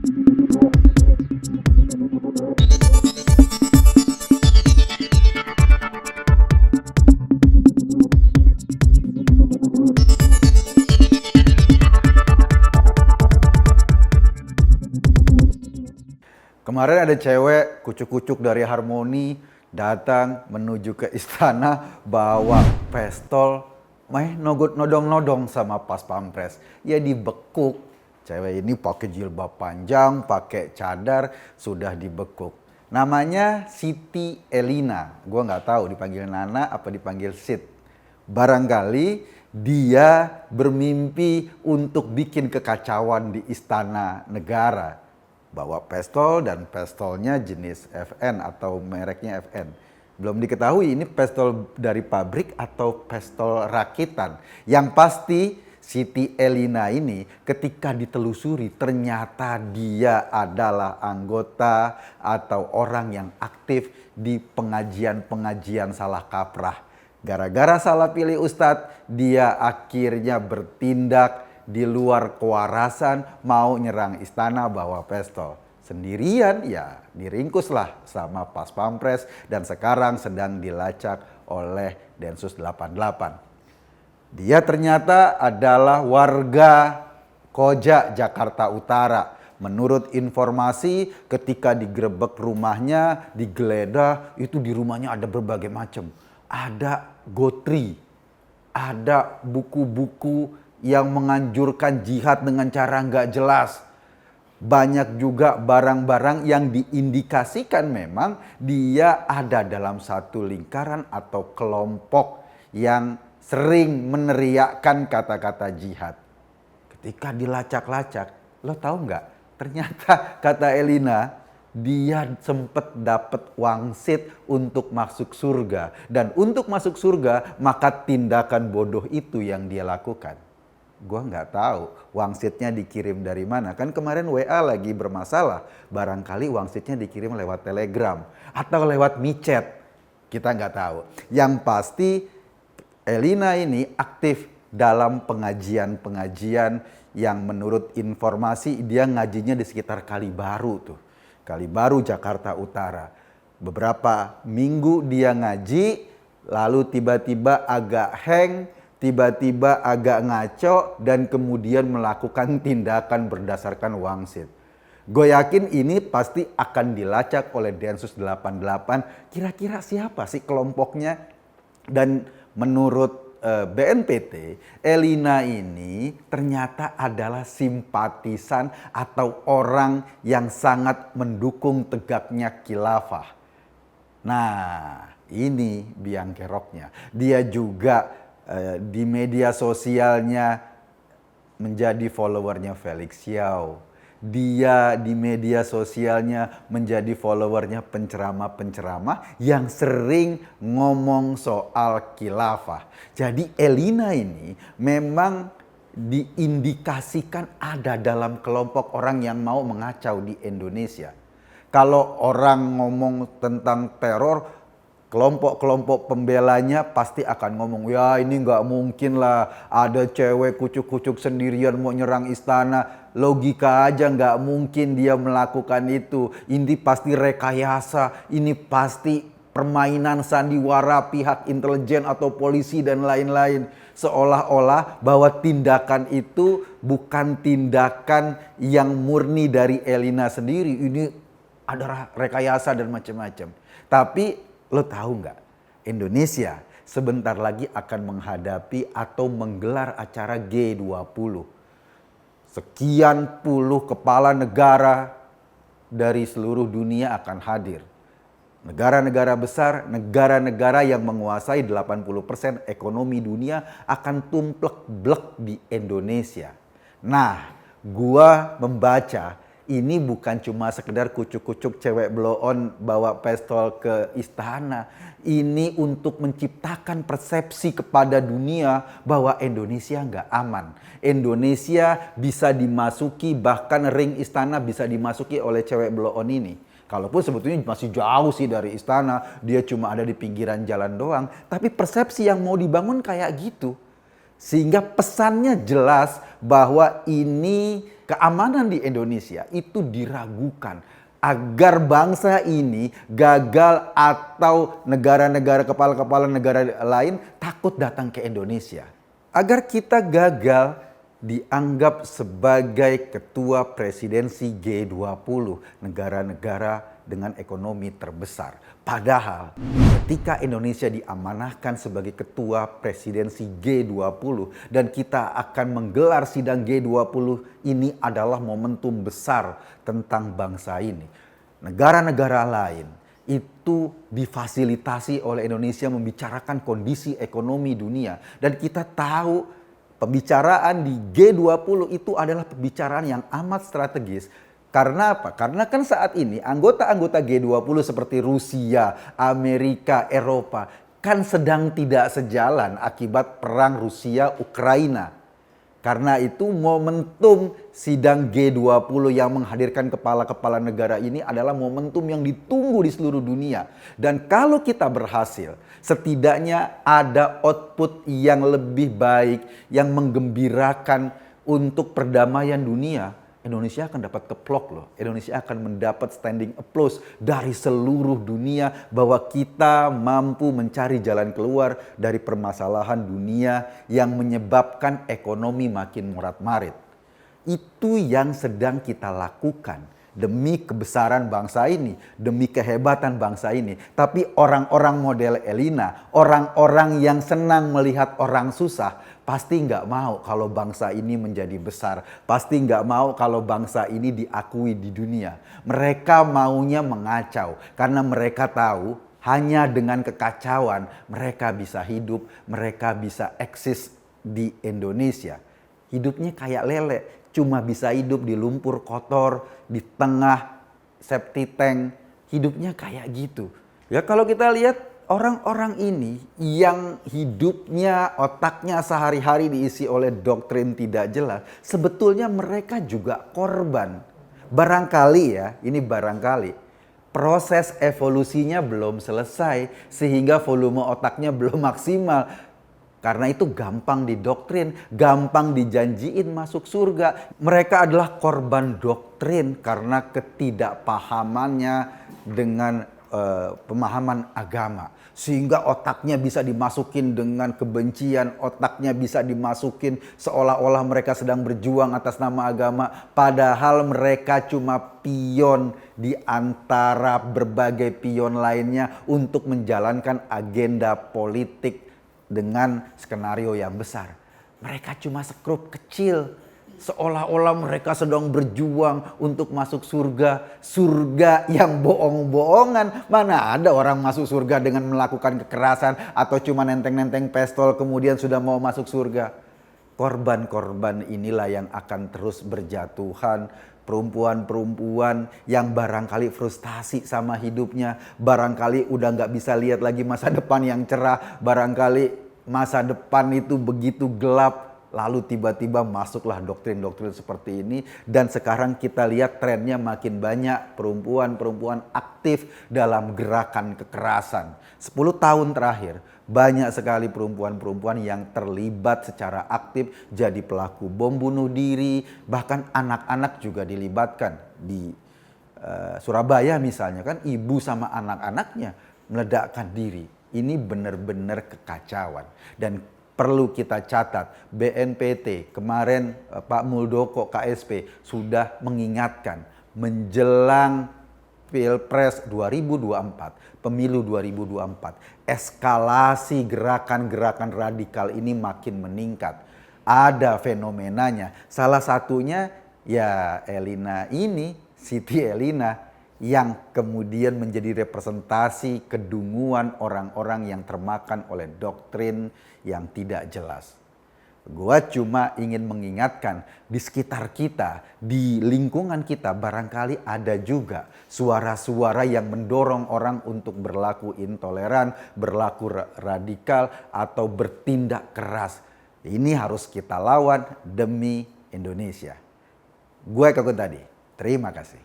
Kemarin ada cewek kucuk-kucuk dari Harmoni datang menuju ke istana bawa pistol, nodong-nodong sama Pas Pampres. Ya dibekuk. Cewek ini pakai jilbab panjang, pakai cadar, sudah dibekuk. Namanya Siti Elina. Gua nggak tahu dipanggil Nana apa dipanggil Sid. Barangkali dia bermimpi untuk bikin kekacauan di istana negara. Bawa pistol dan pistolnya jenis FN atau mereknya FN. Belum diketahui ini pistol dari pabrik atau pistol rakitan. Yang pasti Siti Elina ini ketika ditelusuri ternyata dia adalah anggota atau orang yang aktif di pengajian-pengajian salah kaprah. Gara-gara salah pilih ustadz, dia akhirnya bertindak di luar kewarasan, mau nyerang istana bawa pistol. Sendirian ya diringkuslah sama Pas Pampres dan sekarang sedang dilacak oleh Densus 88. Dia ternyata adalah warga Koja, Jakarta Utara. Menurut informasi ketika digerebek rumahnya, digeledah, itu di rumahnya ada berbagai macam. Ada gotri, ada buku-buku yang menganjurkan jihad dengan cara nggak jelas. Banyak juga barang-barang yang diindikasikan memang dia ada dalam satu lingkaran atau kelompok yang sering meneriakkan kata-kata jihad. Ketika dilacak-lacak, lo tahu nggak? Ternyata kata Elina, dia sempat dapat wangsit untuk masuk surga. Dan untuk masuk surga, maka tindakan bodoh itu yang dia lakukan. Gua nggak tahu wangsitnya dikirim dari mana. Kan kemarin WA lagi bermasalah. Barangkali wangsitnya dikirim lewat Telegram atau lewat micet. Kita nggak tahu. Yang pasti Elina ini aktif dalam pengajian-pengajian yang menurut informasi dia ngajinya di sekitar Kalibaru tuh. Kalibaru, Jakarta Utara. Beberapa minggu dia ngaji, lalu tiba-tiba agak hang, tiba-tiba agak ngaco dan kemudian melakukan tindakan berdasarkan wangsit. Gue yakin ini pasti akan dilacak oleh Densus 88. Kira-kira siapa sih kelompoknya? Dan menurut BNPT, Elina ini ternyata adalah simpatisan atau orang yang sangat mendukung tegaknya khilafah. Nah, ini biang keroknya. Dia juga di media sosialnya menjadi followernya Felix Xiao. Dia di media sosialnya menjadi followernya penceramah-penceramah yang sering ngomong soal khilafah. Jadi Elina ini memang diindikasikan ada dalam kelompok orang yang mau mengacau di Indonesia. Kalau orang ngomong tentang teror, kelompok-kelompok pembelanya pasti akan ngomong, ya ini nggak mungkin lah ada cewek kucuk-kucuk sendirian mau nyerang istana. Logika aja nggak mungkin dia melakukan itu. Ini pasti rekayasa, ini pasti permainan sandiwara pihak intelijen atau polisi dan lain-lain. Seolah-olah bahwa tindakan itu bukan tindakan yang murni dari Elina sendiri. Ini ada rekayasa dan macam-macam. Tapi lo tahu nggak, Indonesia sebentar lagi akan menghadapi atau menggelar acara G20. Sekian puluh kepala negara dari seluruh dunia akan hadir. Negara-negara besar, negara-negara yang menguasai 80% ekonomi dunia akan tumplek-blek di Indonesia. Nah, gua membaca ini bukan cuma sekedar kucuk-kucuk cewek blow on bawa pistol ke istana. Ini untuk menciptakan persepsi kepada dunia bahwa Indonesia nggak aman. Indonesia bisa dimasuki, bahkan ring istana bisa dimasuki oleh cewek blow on ini. Kalaupun sebetulnya masih jauh sih dari istana, dia cuma ada di pinggiran jalan doang. Tapi persepsi yang mau dibangun kayak gitu. Sehingga pesannya jelas bahwa ini keamanan di Indonesia itu diragukan agar bangsa ini gagal atau negara-negara kepala-kepala negara lain takut datang ke Indonesia. Agar kita gagal dianggap sebagai ketua presidensi G20, negara-negara dengan ekonomi terbesar. Padahal ketika Indonesia diamanahkan sebagai ketua presidensi G20 dan kita akan menggelar sidang G20, ini adalah momentum besar tentang bangsa ini. Negara-negara lain itu difasilitasi oleh Indonesia membicarakan kondisi ekonomi dunia. Dan kita tahu pembicaraan di G20 itu adalah pembicaraan yang amat strategis. Karena apa? Karena kan saat ini anggota-anggota G20 seperti Rusia, Amerika, Eropa kan sedang tidak sejalan akibat perang Rusia-Ukraina. Karena itu momentum sidang G20 yang menghadirkan kepala-kepala negara ini adalah momentum yang ditunggu di seluruh dunia. Dan kalau kita berhasil, setidaknya ada output yang lebih baik, yang menggembirakan untuk perdamaian dunia. Indonesia akan dapat keplok loh. Indonesia akan mendapat standing applause dari seluruh dunia bahwa kita mampu mencari jalan keluar dari permasalahan dunia yang menyebabkan ekonomi makin morat-marit. Itu yang sedang kita lakukan demi kebesaran bangsa ini, demi kehebatan bangsa ini. Tapi orang-orang model Elina, orang-orang yang senang melihat orang susah, pasti nggak mau kalau bangsa ini menjadi besar. Pasti nggak mau kalau bangsa ini diakui di dunia. Mereka maunya mengacau karena mereka tahu hanya dengan kekacauan mereka bisa hidup, mereka bisa eksis di Indonesia. Hidupnya kayak lele, cuma bisa hidup di lumpur kotor, di tengah septic tank. Hidupnya kayak gitu. Ya kalau kita lihat orang-orang ini yang hidupnya, otaknya sehari-hari diisi oleh doktrin tidak jelas, sebetulnya mereka juga korban. Barangkali ya, ini barangkali proses evolusinya belum selesai sehingga volume otaknya belum maksimal. Karena itu gampang didoktrin, gampang dijanjiin masuk surga. Mereka adalah korban doktrin karena ketidakpahamannya dengan pemahaman agama. Sehingga otaknya bisa dimasukin dengan kebencian, otaknya bisa dimasukin seolah-olah mereka sedang berjuang atas nama agama. Padahal mereka cuma pion di antara berbagai pion lainnya untuk menjalankan agenda politik dengan skenario yang besar. Mereka cuma sekrup kecil. Seolah-olah mereka sedang berjuang untuk masuk surga. Surga yang bohong-bohongan. Mana ada orang masuk surga dengan melakukan kekerasan atau cuma nenteng-nenteng pistol kemudian sudah mau masuk surga. Korban-korban inilah yang akan terus berjatuhan. Perempuan-perempuan yang barangkali frustasi sama hidupnya. Barangkali udah gak bisa lihat lagi masa depan yang cerah. Barangkali masa depan itu begitu gelap. Lalu tiba-tiba masuklah doktrin-doktrin seperti ini. Dan sekarang kita lihat trennya makin banyak perempuan-perempuan aktif dalam gerakan kekerasan. 10 tahun terakhir banyak sekali perempuan-perempuan yang terlibat secara aktif jadi pelaku bom bunuh diri. Bahkan anak-anak juga dilibatkan. Di Surabaya misalnya kan ibu sama anak-anaknya meledakkan diri. Ini benar-benar kekacauan. Dan perlu kita catat, BNPT kemarin Pak Muldoko KSP sudah mengingatkan menjelang Pilpres 2024, Pemilu 2024, eskalasi gerakan-gerakan radikal ini makin meningkat. Ada fenomenanya, salah satunya ya Elina ini, Siti Elina, yang kemudian menjadi representasi kedunguan orang-orang yang termakan oleh doktrin yang tidak jelas. Gua cuma ingin mengingatkan di sekitar kita, di lingkungan kita barangkali ada juga suara-suara yang mendorong orang untuk berlaku intoleran, berlaku radikal atau bertindak keras. Ini harus kita lawan demi Indonesia. Gue Kakun tadi, terima kasih.